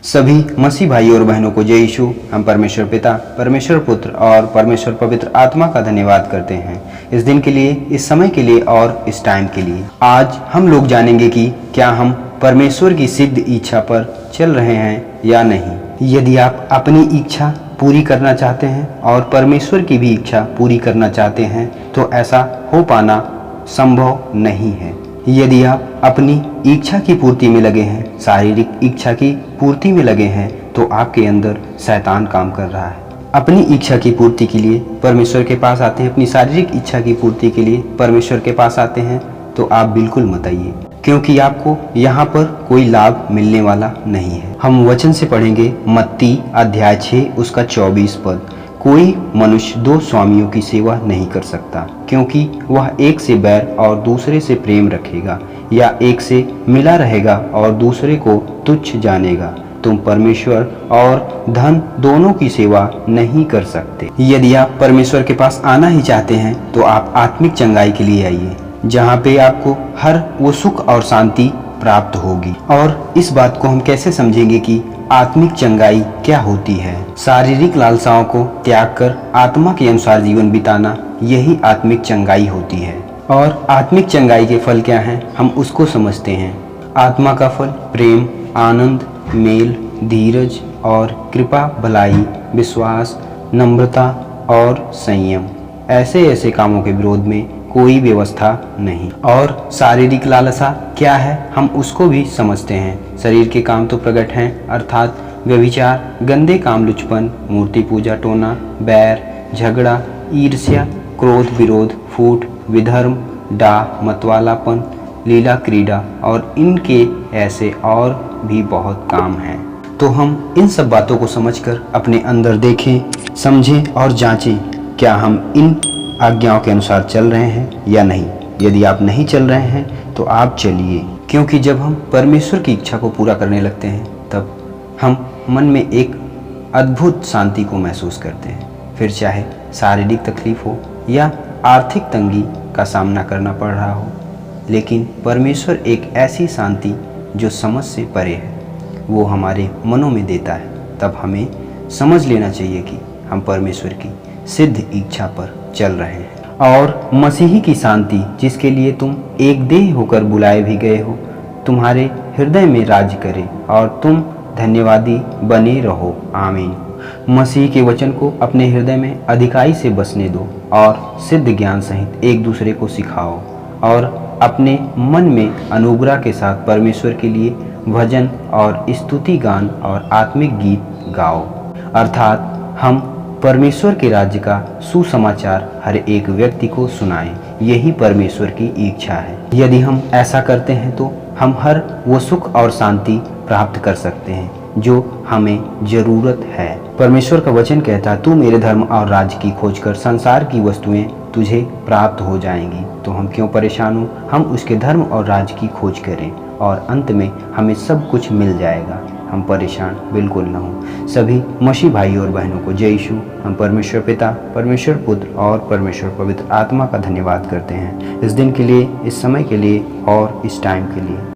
सभी मसीह भाइयों और बहनों को जय यीशु। हम परमेश्वर पिता, परमेश्वर पुत्र और परमेश्वर पवित्र आत्मा का धन्यवाद करते हैं इस दिन के लिए, इस समय के लिए और इस टाइम के लिए। आज हम लोग जानेंगे कि क्या हम परमेश्वर की सिद्ध इच्छा पर चल रहे हैं या नहीं। यदि आप अपनी इच्छा पूरी करना चाहते हैं और परमेश्वर की भी इच्छा पूरी करना चाहते हैं तो ऐसा हो पाना संभव नहीं है। यदि आप अपनी इच्छा की पूर्ति में लगे हैं, शारीरिक इच्छा की पूर्ति में लगे हैं, तो आपके अंदर शैतान काम कर रहा है। अपनी इच्छा की पूर्ति के लिए परमेश्वर के पास आते हैं, अपनी शारीरिक इच्छा की पूर्ति के लिए परमेश्वर के पास आते हैं, तो आप बिल्कुल मत आइए, क्योंकि आपको यहाँ पर कोई लाभ मिलने वाला नहीं है। हम वचन से पढ़ेंगे मत्ती अध्याय 6 उसका 24 पद। कोई मनुष्य दो स्वामियों की सेवा नहीं कर सकता, क्योंकि वह एक से बैर और दूसरे से प्रेम रखेगा, या एक से मिला रहेगा और दूसरे को तुच्छ जानेगा। तुम परमेश्वर और धन दोनों की सेवा नहीं कर सकते। यदि आप परमेश्वर के पास आना ही चाहते हैं तो आप आत्मिक चंगाई के लिए आइए, जहाँ पे आपको हर वो सुख और शांति प्राप्त होगी। और इस बात को हम कैसे समझेंगे कि आत्मिक चंगाई क्या होती है। शारीरिक लालसाओं को त्याग कर आत्मा के अनुसार जीवन बिताना, यही आत्मिक चंगाई होती है। और आत्मिक चंगाई के फल क्या हैं, हम उसको समझते हैं। आत्मा का फल प्रेम, आनंद, मेल, धीरज और कृपा, भलाई, विश्वास, नम्रता और संयम। ऐसे कामों के विरोध में कोई व्यवस्था नहीं। और शारीरिक लालसा क्या है, हम उसको भी समझते हैं। शरीर के काम तो प्रकट हैं, अर्थात व्यभिचार, गंदे काम, लुचपन, मूर्ति पूजा, टोना, बैर, झगड़ा, ईर्ष्या, क्रोध, विरोध, फूट, विधर्म, डाह, मतवालापन, लीला क्रीड़ा और इनके ऐसे और भी बहुत काम हैं। तो हम इन सब बातों को समझकर अपने अंदर देखें, समझें और जांचें, क्या हम इन आज्ञाओं के अनुसार चल रहे हैं या नहीं। यदि आप नहीं चल रहे हैं तो आप चलिए, क्योंकि जब हम परमेश्वर की इच्छा को पूरा करने लगते हैं तब हम मन में एक अद्भुत शांति को महसूस करते हैं। फिर चाहे शारीरिक तकलीफ हो या आर्थिक तंगी का सामना करना पड़ रहा हो, लेकिन परमेश्वर एक ऐसी शांति जो समझ से परे है वो हमारे मनों में देता है। तब हमें समझ लेना चाहिए कि हम परमेश्वर की सिद्ध इच्छा पर चल रहे हैं। और मसीही की शांति, जिसके लिए तुम एक देह होकर बुलाए भी गए हो, तुम्हारे हृदय में राज करे और तुम धन्यवादी बने रहो। आमीन। मसीह के वचन को अपने हृदय में अधिकाई से बसने दो और सिद्ध ज्ञान सहित एक दूसरे को सिखाओ, और अपने मन में अनुग्रह के साथ परमेश्वर के लिए भजन और स्तुति गान और आत्मिक गीत गाओ। अर्थात हम परमेश्वर के राज्य का सुसमाचार हर एक व्यक्ति को सुनाएं। यही परमेश्वर की इच्छा है। यदि हम ऐसा करते हैं तो हम हर वो सुख और शांति प्राप्त कर सकते हैं जो हमें जरूरत है। परमेश्वर का वचन कहता है, तू मेरे धर्म और राज्य की खोज कर, संसार की वस्तुएं तुझे प्राप्त हो जाएंगी। तो हम क्यों परेशान हो, हम उसके धर्म और राज्य की खोज करें और अंत में हमें सब कुछ मिल जाएगा। हम परेशान बिल्कुल ना हो। सभी मसीह भाइयों और बहनों को जय यीशु। हम परमेश्वर पिता, परमेश्वर पुत्र और परमेश्वर पवित्र आत्मा का धन्यवाद करते हैं इस दिन के लिए, इस समय के लिए और इस टाइम के लिए।